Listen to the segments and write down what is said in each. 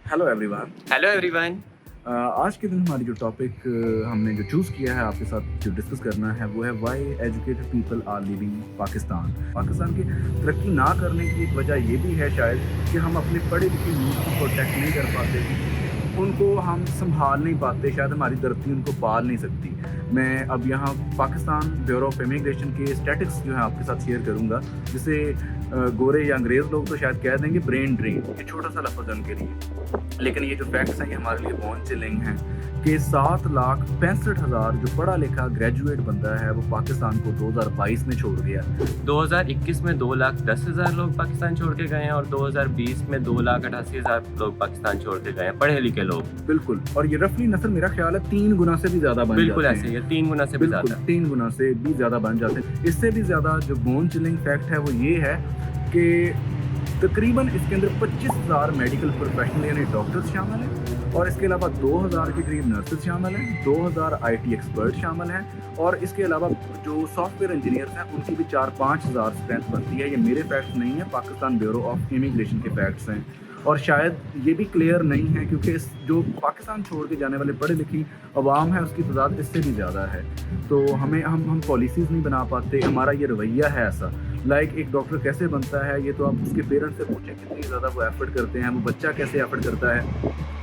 Hello everyone. Hello everyone. आज के दिन हमारी जो टॉपिक हमने जो चूज़ किया है आपके साथ जो डिस्कस करना है वो है why educated people are living Pakistan. Pakistan की तरक्की ना करने की एक वजह ये भी है शायद कि हम अपने पढ़े लिखे यूथ को प्रोटेक्ट नहीं कर पाते, उनको हम संभाल नहीं पाते, शायद हमारी धरती उनको पाल नहीं सकती। मैं अब यहाँ पाकिस्तान ब्यूरो ऑफ इमिग्रेशन के स्टैटिक्स जो है आपके साथ शेयर करूँगा, जिसे गोरे या अंग्रेज़ लोग तो शायद कह देंगे ब्रेन ड्रेन। ये छोटा सा लफ्ज़ उनके लिए, लेकिन ये जो फैक्ट्स हैं ये हमारे लिए बोन चिलिंग हैं कि 7,65,000 जो पढ़ा लिखा ग्रेजुएट बंदा है वो पाकिस्तान को 2022 में छोड़ गया। 2021 में 2,10,000 लोग पाकिस्तान छोड़ के गए हैं और 2020 में 2,88,000 लोग पाकिस्तान छोड़ के गए हैं, पढ़े लिखे लोग। बिल्कुल, और ये रफली नस्ल मेरा ख्याल है 3 गुना से भी ज़्यादा बन बिल्कुल जाते ऐसे ही हैं। है, 3 गुना से भी ज़्यादा। 3 गुना से भी ज़्यादा बन जाते हैं। इससे भी ज़्यादा जो बोन चिलिंग फैक्ट है वो ये है कि तकरीबन इसके अंदर 25,000 मेडिकल प्रोफेशनल यानी डॉक्टर्स शामिल हैं, और इसके अलावा 2,000 के करीब नर्सेज शामिल हैं, 2,000 IT एक्सपर्ट शामिल हैं, और इसके अलावा जो सॉफ्टवेयर इंजीनियर्स हैं उनकी भी 4-5 हज़ार स्ट्रेंथ बनती है। ये मेरे फैक्ट्स नहीं है, पाकिस्तान ब्यूरो ऑफ इमिग्रेशन के फैक्ट्स हैं। और शायद ये भी क्लियर नहीं है क्योंकि इस जो पाकिस्तान छोड़ के जाने वाले पढ़ी लिखी अवाम है उसकी तादाद इससे भी ज़्यादा है। तो हम पॉलिसीज़ नहीं बना पाते, हमारा ये रवैया है ऐसा। एक डॉक्टर कैसे बनता है ये तो आप उसके पेरेंट्स से पूछें कितनी ज़्यादा वो एफर्ट करते हैं, वो बच्चा कैसे एफर्ट करता है।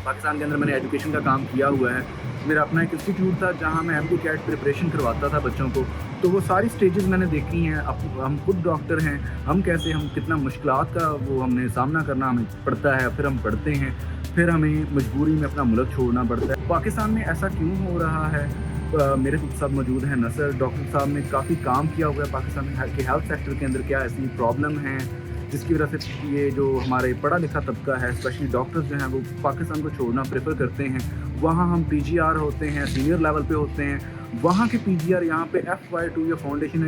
पाकिस्तान के अंदर मैंने एजुकेशन का काम किया हुआ है, मेरा अपना एक इंस्टीट्यूट था जहाँ मैं MD कैट प्रिपरेशन करवाता था बच्चों को, तो वो सारी स्टेजेस मैंने देखी हैं। अब हम खुद डॉक्टर हैं, हम कितना मुश्किलात का वो हमने सामना करना हमें पड़ता है, फिर हम पढ़ते हैं, फिर हमें मजबूरी में अपना मुल्क छोड़ना पड़ता है। पाकिस्तान में ऐसा क्यों हो रहा है? मेरे साथ मौजूद हैं नसर डॉक्टर साहब ने काफ़ी काम किया हुआ है पाकिस्तान के हेल्थ सेक्टर के अंदर। क्या ऐसी प्रॉब्लम है जिसकी वजह से ये जो हमारे पढ़ा लिखा तबका है स्पेशली डॉक्टर्स जो हैं वो पाकिस्तान को छोड़ना प्रेफर करते हैं? वहाँ हम PGR होते हैं, सीनियर लेवल पे होते हैं, वहाँ के PGR यहाँ पे FY2 या फाउंडेशन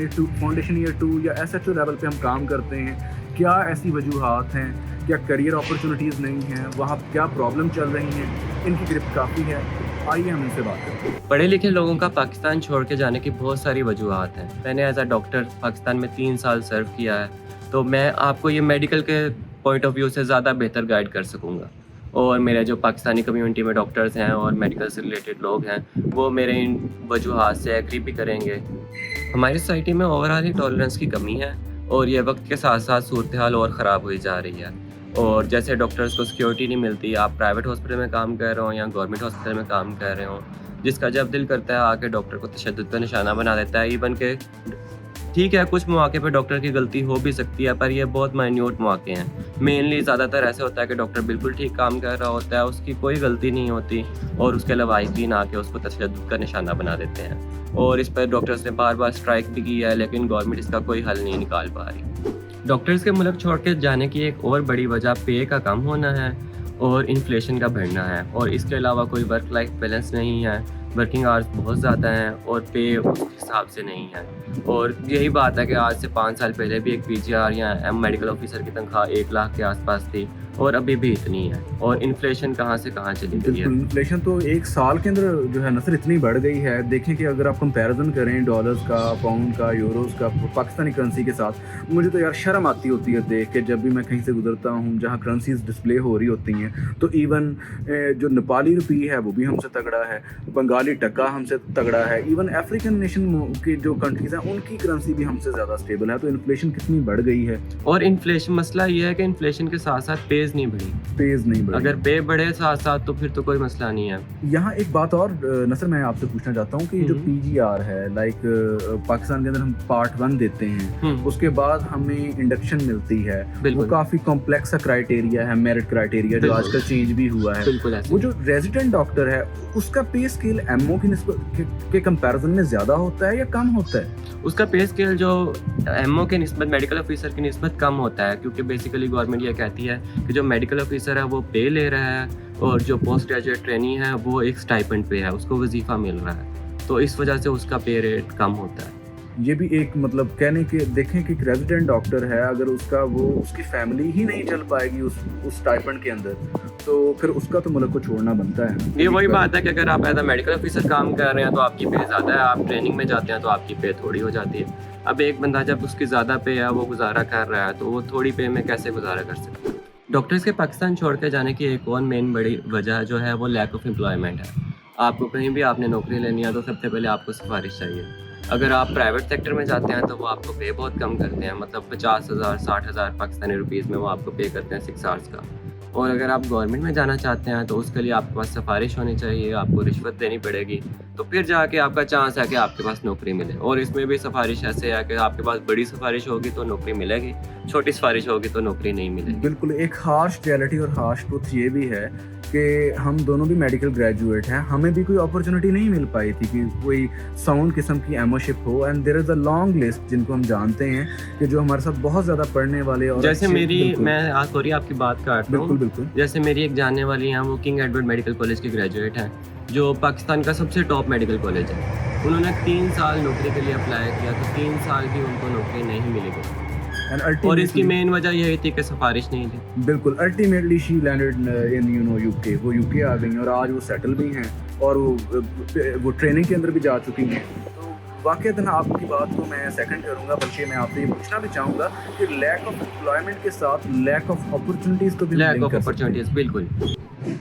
ईयर 2 या SHO लेवल पे हम काम करते हैं। क्या ऐसी वजूहात हैं? क्या करियर अपॉर्चुनिटीज़ नहीं हैं? वहाँ क्या प्रॉब्लम चल रही हैं? इनकी गिरफ्त काफ़ी है, आइए हम इनसे बात करते हैं। पढ़े लिखे लोगों का पाकिस्तान छोड़ के जाने की बहुत सारी वजूहात हैं। मैंने एज अ डॉक्टर पाकिस्तान में 3 साल सर्व किया है, तो मैं आपको ये मेडिकल के पॉइंट ऑफ व्यू से ज़्यादा बेहतर गाइड कर सकूँगा। और मेरे जो पाकिस्तानी कम्युनिटी में डॉक्टर्स हैं और मेडिकल से रिलेटेड लोग हैं वो मेरे इन वजूहात से एग्री भी करेंगे। हमारी सोसाइटी में ओवरऑल ही टॉलरेंस की कमी है और ये वक्त के साथ साथ सूरत हाल और ख़राब हुई जा रही है। और जैसे डॉक्टर्स को सिक्योरिटी नहीं मिलती, आप प्राइवेट हॉस्पिटल में काम कर रहे हो या गवर्नमेंट हॉस्पिटल में काम कर रहे हो, जिसका जब दिल करता है आके डॉक्टर को तशद्दुद का निशाना बना देता है। इवन के ठीक है कुछ मौके पे डॉक्टर की गलती हो भी सकती है, पर ये बहुत माइन्यूट मौके हैं। मेनली ज़्यादातर ऐसे होता है कि डॉक्टर बिल्कुल ठीक काम कर रहा होता है, उसकी कोई गलती नहीं होती और उसके लवाहिकीन आके उसको तशद्दुद का निशाना बना देते हैं। और इस पर डॉक्टर्स ने बार बार स्ट्राइक भी किया है, लेकिन गवर्नमेंट इसका कोई हल नहीं निकाल पा रही। डॉक्टर्स के मुल्क छोड़ के जाने की एक और बड़ी वजह पे का कम होना है और इन्फ्लेशन का बढ़ना है, और इसके अलावा कोई वर्क लाइफ बैलेंस नहीं है। वर्किंग आवर्स बहुत ज़्यादा हैं और पे उस हिसाब से नहीं है। और यही बात है कि आज से 5 साल पहले भी एक PGR या मेडिकल ऑफिसर की तनख्वाह 1 लाख के आसपास थी और अभी भी इतनी है। और इन्फ्लेशन कहाँ से कहाँ चली गई है। इन्फ्लेशन तो एक साल के अंदर जो है नसर इतनी बढ़ गई है। देखें कि अगर आप कंपैरिजन करें डॉलर्स का, पाउंड का, यूरोस का पाकिस्तानी करेंसी के साथ, मुझे तो यार शर्म आती होती है देख के। जब भी मैं कहीं से गुजरता हूँ जहाँ करेंसीज डिस्प्ले हो रही होती हैं तो इवन जो नेपाली रुपी है वो भी हमसे तगड़ा है, बंगाली टका हमसे तगड़ा है, इवन अफ्रीकन नेशन के जो कंट्रीज हैं उनकी करेंसी भी हमसे ज़्यादा स्टेबल है। तो इन्फ्लेशन कितनी बढ़ गई है। और इन्फ्लेशन मसला ये है कि इन्फ्लेशन के साथ साथ पेज नहीं बढ़ी। अगर पे बढ़े साथ साथ तो फिर तो कोई मसला नहीं है। यहाँ एक बात और नसर मैं आपसे पूछना चाहता हूँ कि जो PGR है पाकिस्तान के अंदर हम पार्ट 1 देते हैं, उसके बाद हमें इंडक्शन मिलती है, वो काफी कॉम्प्लेक्स क्राइटेरिया है, मेरिट क्राइटेरिया जो आजकल चेंज भी हुआ है। वो जो रेजिडेंट डॉक्टर है उसका पे स्केल MO की निस्बत के कंपैरिजन में ज्यादा होता है या कम होता है? उसका पे स्केल जो MO के निस्बत मेडिकल ऑफिसर की निस्बत कम होता है, क्योंकि बेसिकली गवर्नमेंट ये कहती है कि जो मेडिकल ऑफिसर है वो पे ले रहा है और जो पोस्ट ग्रेजुएट ट्रेनी है वो एक स्टाइपेंड पे है, उसको वजीफा मिल रहा है, तो इस वजह से उसका पे रेट कम होता है। ये भी एक मतलब कहने के देखें कि रेजिडेंट डॉक्टर है, अगर उसकी फैमिली ही नहीं चल पाएगी उस स्टाइपेंड के अंदर, तो फिर उसका तो मुल्क को छोड़ना बनता है। ये वही बात है कि अगर आप एज अ मेडिकल ऑफिसर काम कर रहे हैं तो आपकी पे ज़्यादा है, आप ट्रेनिंग में जाते हैं तो आपकी पे थोड़ी हो जाती है। अब एक बंदा जब उसकी ज़्यादा पे है, वो गुजारा कर रहा है, तो वो थोड़ी पे में कैसे गुजारा कर सकता है? डॉक्टर्स के पाकिस्तान छोड़ के जाने की एक और मेन बड़ी वजह जो है वो लैक ऑफ एम्प्लॉयमेंट है। आपको कहीं भी आपने नौकरी लेनी है तो सबसे पहले आपको सिफारिश चाहिए। अगर आप प्राइवेट सेक्टर में जाते हैं तो वो आपको पे बहुत कम करते हैं, मतलब 50,000 60,000 पाकिस्तानी रुपीज़ में वो आपको पे करते हैं 6 आवर्स का। और अगर आप गवर्नमेंट में जाना चाहते हैं तो उसके लिए आपके पास सिफारिश होनी चाहिए, आपको रिश्वत देनी पड़ेगी, तो फिर जाके आपका चांस है कि आपके पास नौकरी मिले। और इसमें भी सिफारिश ऐसे है कि आपके पास बड़ी सिफारिश होगी तो नौकरी मिलेगी, छोटी सिफारिश होगी तो नौकरी नहीं मिलेगी। बिल्कुल, एक हार्श रियलिटी और हार्श ट्रुथ ये भी है कि हम दोनों भी मेडिकल ग्रेजुएट हैं, हमें भी कोई अपॉर्चुनिटी नहीं मिल पाई थी कि कोई साउंड किस्म की एमओशिप हो। And there is a long list जिनको हम जानते हैं कि जो हमारे साथ बहुत ज़्यादा पढ़ने वाले और जैसे मेरी, मैं सॉरी आपकी बात काट रहा हूँ, बिल्कुल जैसे मेरी एक जानने वाली हैं, वो किंग एडवर्ड मेडिकल कॉलेज की ग्रेजुएट हैं, जो पाकिस्तान का सबसे टॉप मेडिकल कॉलेज है। उन्होंने 3 साल नौकरी के लिए अप्लाई किया तो 3 साल भी उनको नौकरी नहीं मिली गई। और इसकी मेन वजह यही थी कि सिफारिश नहीं थी। बिल्कुल, ultimately she landed in UK. वो यूके आ गई और आज वो सेटल भी हैं और वो ट्रेनिंग के अंदर भी जा चुकी हैं। तो वाक़ईतन आपकी बात को मैं सेकंड करूंगा, बल्कि मैं आपसे ये पूछना भी चाहूँगा कि लैक ऑफ एम्प्लॉयमेंट के साथ लैक ऑफ अपॉर्चुनिटीज़ को भी लैक ऑफ अपॉर्चुनिटीज़, बिल्कुल।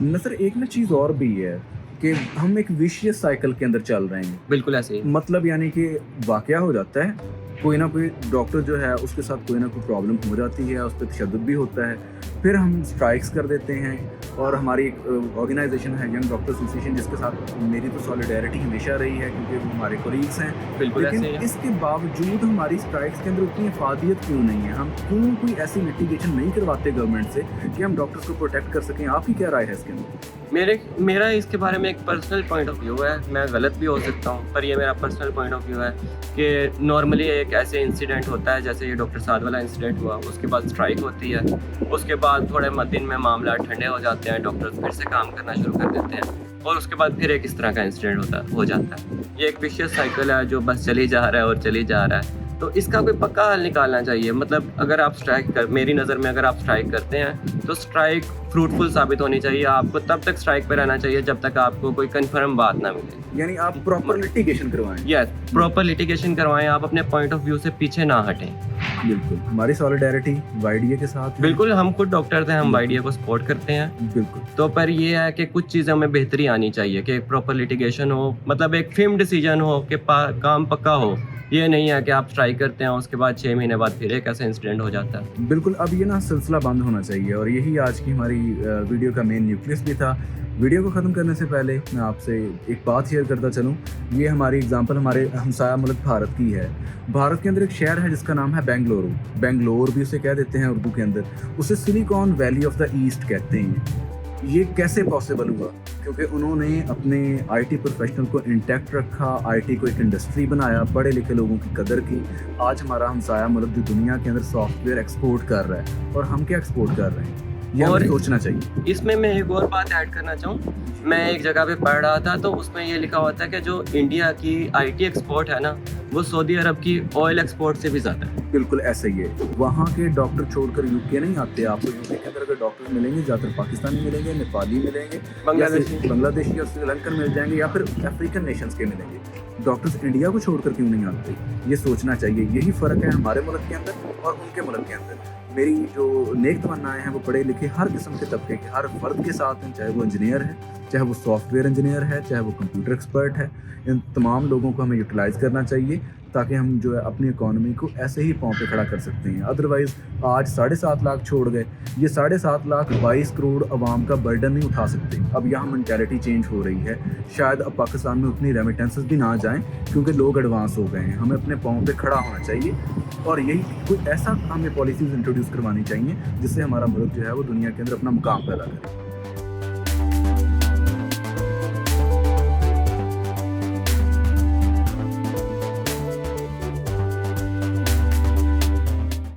नसर, एक ना चीज़ और भी है कि हम एक विशियस साइकिल के अंदर चल रहे हैं। बिल्कुल ऐसे ही, मतलब यानी कि वाक़या हो जाता है, कोई ना कोई डॉक्टर जो है उसके साथ कोई ना कोई प्रॉब्लम हो जाती है, उस पर तशद्दुद भी होता है, फिर हम स्ट्राइक्स कर देते हैं। और हमारी एक ऑर्गेनाइजेशन है यंग डॉक्टर एसोसिएशन, जिसके साथ मेरी तो सॉलिडारिटी हमेशा रही है क्योंकि वो हमारे कोलीग्स हैं। बिल्कुल लेकिन ऐसे ही। इसके बावजूद हमारी स्ट्राइक्स के अंदर उतनी अफादियत क्यों नहीं है? हम क्यों कोई ऐसी लिटिगेशन नहीं करवाते गवर्नमेंट से कि हम डॉक्टर्स को प्रोटेक्ट कर सकें? आपकी क्या राय है इसके अंदर? मेरा इसके बारे में एक पर्सनल पॉइंट ऑफ व्यू है, मैं गलत भी हो सकता हूँ, पर ये मेरा पर्सनल पॉइंट ऑफ व्यू है कि नॉर्मली एक ऐसे इंसिडेंट होता है जैसे ये डॉक्टर साद वाला इंसिडेंट हुआ, उसके बाद स्ट्राइक होती है, उसके बाद थोड़े दिन में मामला ठंडे हो जाते हैं, डॉक्टर्स फिर से काम करना शुरू कर देते हैं और उसके बाद फिर एक इस तरह का इंसिडेंट हो जाता है। ये एक विशियस साइकिल है जो बस चली जा रहा है और चली जा रहा है। तो इसका कोई पक्का हल निकालना चाहिए। मतलब अगर आप मेरी नज़र में अगर आप स्ट्राइक करते हैं तो स्ट्राइक फ्रूटफुल साबित होनी चाहिए। आपको तब तक स्ट्राइक पे रहना चाहिए जब तक आपको कोई कंफर्म बात ना मिले। यानी आप प्रॉपर लिटिगेशन करवाएं। यस, प्रॉपर लिटिगेशन करवाएं, आप अपने पॉइंट ऑफ व्यू से पीछे ना हटें। बिल्कुल, हमारी सॉलिडारिटी वाईडीए के साथ है। बिल्कुल, हम खुद डॉक्टर थे, हम वाईडीए को सपोर्ट करते हैं। बिल्कुल। तो पर ये है कि कुछ चीज़ों में बेहतरी आनी चाहिए कि प्रॉपर लिटिगेशन हो, मतलब एक फिल्म डिसीजन हो कि काम पक्का हो। ये नहीं है कि आप स्ट्राइक करते हैं उसके बाद 6 महीने बाद फिर एक ऐसा इंसिडेंट हो जाता है। बिल्कुल, अब ये ना सिलसिला बंद होना चाहिए और यही आज की हमारी वीडियो का मेन न्यूक्लियस भी था। वीडियो को ख़त्म करने से पहले मैं आपसे एक बात शेयर करता चलूँ। ये हमारी एग्जांपल हमारे हमसाया मुल्क भारत की है। भारत के अंदर एक शहर है जिसका नाम है बेंगलुरु। बेंगलोर भी उसे कह देते हैं उर्दू के अंदर। उसे silicon valley of the east कहते हैं। ये कैसे पॉसिबल हुआ? क्योंकि उन्होंने अपने आईटी प्रोफेशनल को इंटैक्ट रखा, आईटी को एक इंडस्ट्री बनाया, पढ़े लिखे लोगों की कदर की। आज हमारा हमसाया मुल्क जो दुनिया के अंदर सॉफ्टवेयर एक्सपोर्ट कर रहा है, और हम क्या एक्सपोर्ट कर रहे हैं, ये हमें सोचना चाहिए। इसमें मैं एक और बात ऐड करना चाहूँ। मैं एक जगह पे पढ़ रहा था तो उसमें ये लिखा हुआ था कि जो इंडिया की आईटी एक्सपोर्ट है ना, वो सऊदी अरब की ऑयल एक्सपोर्ट से भी ज़्यादा है। बिल्कुल ऐसे ही है। वहाँ के डॉक्टर छोड़कर यूके नहीं आते। आपको यूके के अंदर अगर डॉक्टर मिलेंगे, ज़्यादातर पाकिस्तानी मिलेंगे, नेपाली मिलेंगे, बांग्लादेशी और श्रीलंकन मिल जाएंगे, या फिर अफ्रीकन नेशंस के मिलेंगे। डॉक्टर्स इंडिया को छोड़कर क्यों नहीं आते? ये सोचना चाहिए। यही फ़र्क है हमारे मुल्क के अंदर और उनके मुल्क के अंदर। मेरी जो नेक तमन्नाएं हैं वो पढ़े लिखे हर किस्म के तबके के हर फर्द के साथ हैं, चाहे वो इंजीनियर है, चाहे वो सॉफ्टवेयर इंजीनियर है, चाहे वो कंप्यूटर एक्सपर्ट है। इन तमाम लोगों को हमें यूटिलाइज़ करना चाहिए ताकि हम जो है अपनी इकॉनमी को ऐसे ही पाँव पे खड़ा कर सकते हैं। अदरवाइज़ आज 7.5 लाख छोड़ गए, ये 7.5 लाख 22 करोड़ अवाम का बर्डन नहीं उठा सकते। अब यहाँ मेंटालिटी चेंज हो रही है। शायद अब पाकिस्तान में उतनी रेमिटेंसेस भी ना जाएं क्योंकि लोग एडवांस हो गए हैं। हमें अपने पाँव पे खड़ा होना चाहिए और यही कोई ऐसा हमें पॉलिसीज़ इंट्रोड्यूस करवानी चाहिए जिससे हमारा मुल्क जो है वो दुनिया के अंदर अपना मुकाम पैदा करे।